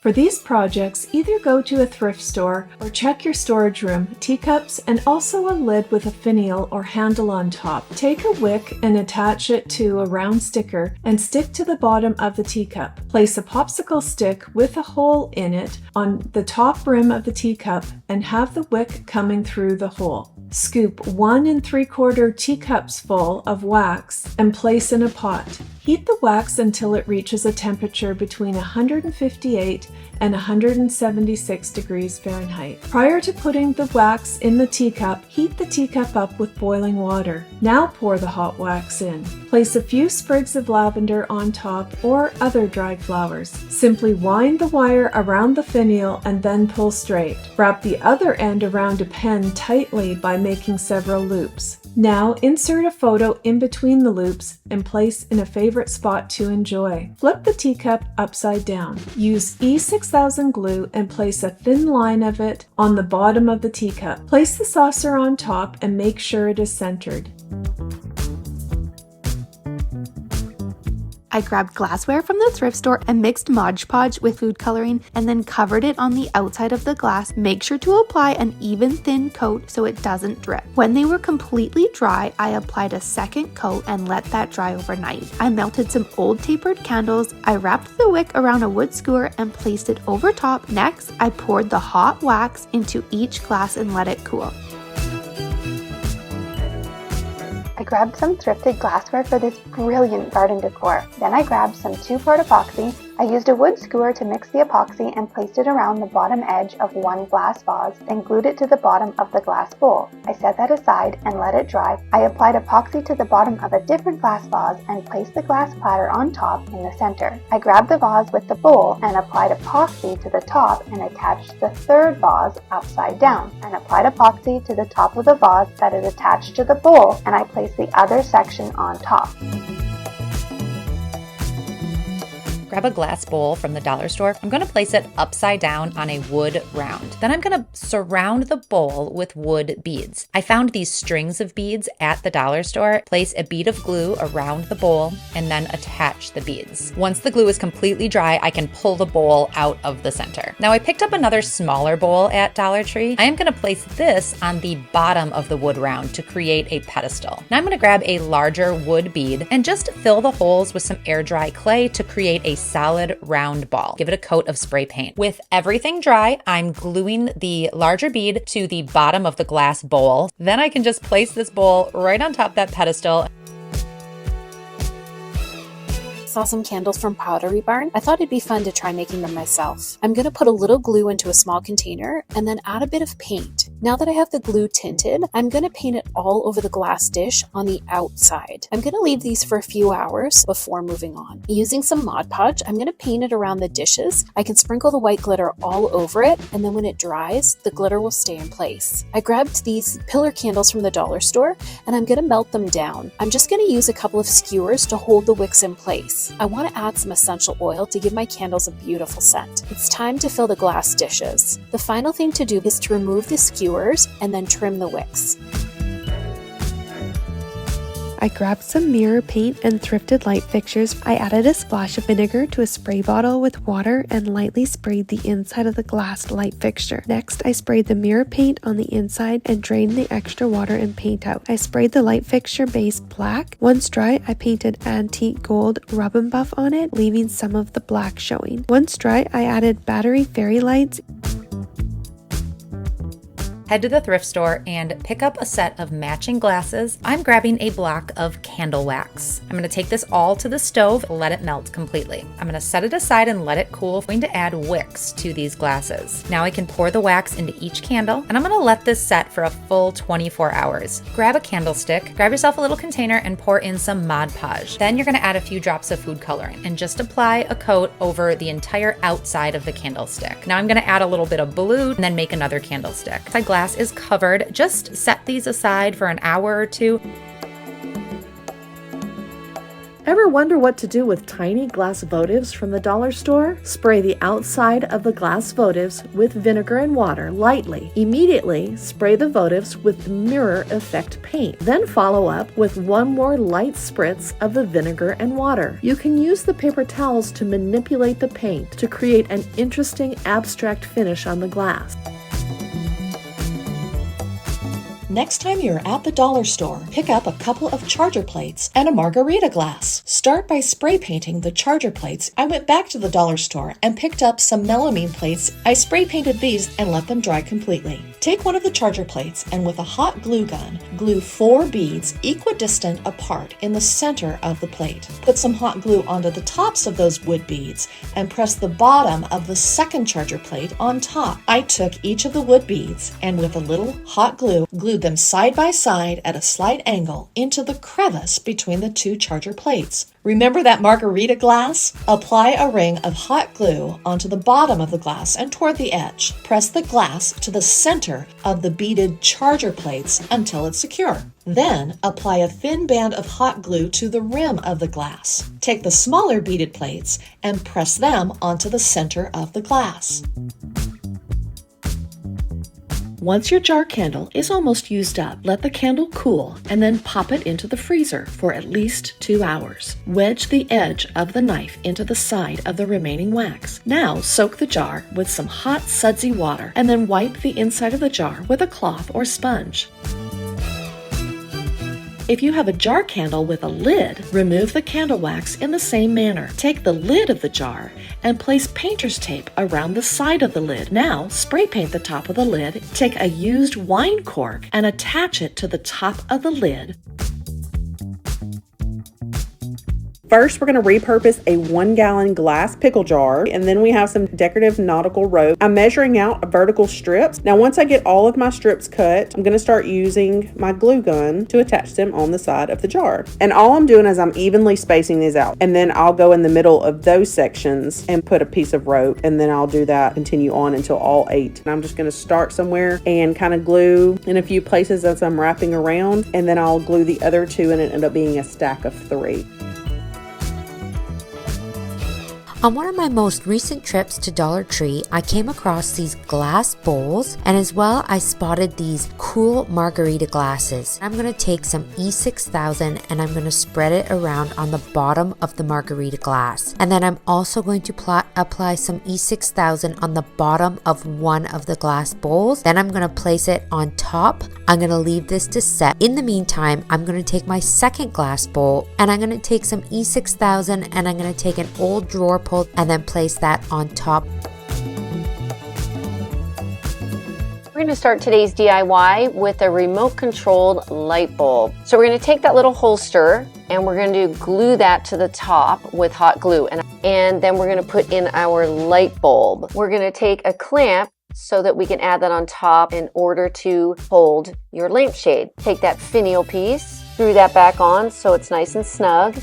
For these projects, either go to a thrift store or check your storage room, teacups, and also a lid with a finial or handle on top. Take a wick and attach it to a round sticker and stick to the bottom of the teacup. Place a popsicle stick with a hole in it on the top rim of the teacup and have the wick coming through the hole. Scoop 1 3/4 teacups full of wax and place in a pot. Heat the wax until it reaches a temperature between 158 and 176 degrees Fahrenheit. Prior to putting the wax in the teacup, heat the teacup up with boiling water. Now pour the hot wax in. Place a few sprigs of lavender on top or other dried flowers. Simply wind the wire around the finial and then pull straight. Wrap the other end around a pen tightly by making several loops. Now insert a photo in between the loops and place in a favorite spot to enjoy. Flip the teacup upside down. Use E6000 glue and place a thin line of it on the bottom of the teacup. Place the saucer on top and make sure it is centered. I grabbed glassware from the thrift store and mixed Mod Podge with food coloring and then covered it on the outside of the glass. Make sure to apply an even thin coat so it doesn't drip. When they were completely dry, I applied a second coat and let that dry overnight. I melted some old tapered candles. I wrapped the wick around a wood skewer and placed it over top. Next, I poured the hot wax into each glass and let it cool. I grabbed some thrifted glassware for this brilliant garden decor. Then I grabbed some 2-part epoxy. I used a wood skewer to mix the epoxy and placed it around the bottom edge of one glass vase, then glued it to the bottom of the glass bowl. I set that aside and let it dry. I applied epoxy to the bottom of a different glass vase and placed the glass platter on top in the center. I grabbed the vase with the bowl and applied epoxy to the top and attached the third vase upside down, and applied epoxy to the top of the vase that is attached to the bowl, and I placed the other section on top. Grab a glass bowl from the dollar store. I'm going to place it upside down on a wood round. Then I'm going to surround the bowl with wood beads. I found these strings of beads at the dollar store. Place a bead of glue around the bowl and then attach the beads. Once the glue is completely dry, I can pull the bowl out of the center. Now I picked up another smaller bowl at Dollar Tree. I am going to place this on the bottom of the wood round to create a pedestal. Now I'm going to grab a larger wood bead and just fill the holes with some air dry clay to create a solid round ball. Give it a coat of spray paint. With everything dry, I'm gluing the larger bead to the bottom of the glass bowl. Then I can just place this bowl right on top of that pedestal. Saw some candles from Pottery Barn. I thought it'd be fun to try making them myself. I'm going to put a little glue into a small container and then add a bit of paint. Now that I have the glue tinted, I'm going to paint it all over the glass dish on the outside. I'm going to leave these for a few hours before moving on. Using some Mod Podge, I'm going to paint it around the dishes. I can sprinkle the white glitter all over it, and then when it dries, the glitter will stay in place. I grabbed these pillar candles from the dollar store, and I'm going to melt them down. I'm just going to use a couple of skewers to hold the wicks in place. I want to add some essential oil to give my candles a beautiful scent. It's time to fill the glass dishes. The final thing to do is to remove the skewers and then trim the wicks. I grabbed some mirror paint and thrifted light fixtures. I added a splash of vinegar to a spray bottle with water and lightly sprayed the inside of the glass light fixture. Next, I sprayed the mirror paint on the inside and drained the extra water and paint out. I sprayed the light fixture base black. Once dry, I painted antique gold rub and buff on it, leaving some of the black showing. Once dry, I added battery fairy lights. Head to the thrift store and pick up a set of matching glasses. I'm grabbing a block of candle wax. I'm going to take this all to the stove, let it melt completely. I'm going to set it aside and let it cool. I'm going to add wicks to these glasses. Now I can pour the wax into each candle, and I'm going to let this set for a full 24 hours. Grab a candlestick, grab yourself a little container, and pour in some Mod Podge. Then you're going to add a few drops of food coloring and just apply a coat over the entire outside of the candlestick. Now I'm going to add a little bit of blue and then make another candlestick. My glass is covered. Just set these aside for an hour or two. Ever wonder what to do with tiny glass votives from the dollar store? Spray the outside of the glass votives with vinegar and water lightly. Immediately spray the votives with the mirror effect paint. Then follow up with one more light spritz of the vinegar and water. You can use the paper towels to manipulate the paint to create an interesting abstract finish on the glass. Next time you're at the dollar store, pick up a couple of charger plates and a margarita glass. Start by spray painting the charger plates. I went back to the dollar store and picked up some melamine plates. I spray painted these and let them dry completely. Take one of the charger plates and with a hot glue gun, glue 4 beads equidistant apart in the center of the plate. Put some hot glue onto the tops of those wood beads and press the bottom of the second charger plate on top. I took each of the wood beads and with a little hot glue, glued them side by side at a slight angle into the crevice between the 2 charger plates. Remember that margarita glass? Apply a ring of hot glue onto the bottom of the glass and toward the edge. Press the glass to the center of the beaded charger plates until it's secure. Then apply a thin band of hot glue to the rim of the glass. Take the smaller beaded plates and press them onto the center of the glass. Once your jar candle is almost used up, let the candle cool and then pop it into the freezer for at least 2 hours. Wedge the edge of the knife into the side of the remaining wax. Now soak the jar with some hot sudsy water and then wipe the inside of the jar with a cloth or sponge. If you have a jar candle with a lid, remove the candle wax in the same manner. Take the lid of the jar and place painter's tape around the side of the lid. Now, spray paint the top of the lid. Take a used wine cork and attach it to the top of the lid. First, we're going to repurpose a 1-gallon glass pickle jar, and then we have some decorative nautical rope. I'm measuring out vertical strips. Now, once I get all of my strips cut, I'm going to start using my glue gun to attach them on the side of the jar. And all I'm doing is I'm evenly spacing these out, and then I'll go in the middle of those sections and put a piece of rope, and then I'll do that, continue on until all 8. And I'm just going to start somewhere and kind of glue in a few places as I'm wrapping around, and then I'll glue the other 2 and it end up being a stack of 3. On one of my most recent trips to Dollar Tree, I came across these glass bowls, and as well I spotted these cool margarita glasses. I'm going to take some E6000 and I'm going to spread it around on the bottom of the margarita glass. And then I'm also going to apply some E6000 on the bottom of one of the glass bowls. Then I'm going to place it on top. I'm going to leave this to set. In the meantime, I'm going to take my second glass bowl and I'm going to take some E6000 and I'm going to take an old drawer pull and then place that on top. We're going to start today's DIY with a remote controlled light bulb. So we're going to take that little holster and we're going to glue that to the top with hot glue. And then we're going to put in our light bulb. We're going to take a clamp so that we can add that on top in order to hold your lampshade. Take that finial piece, screw that back on so it's nice and snug.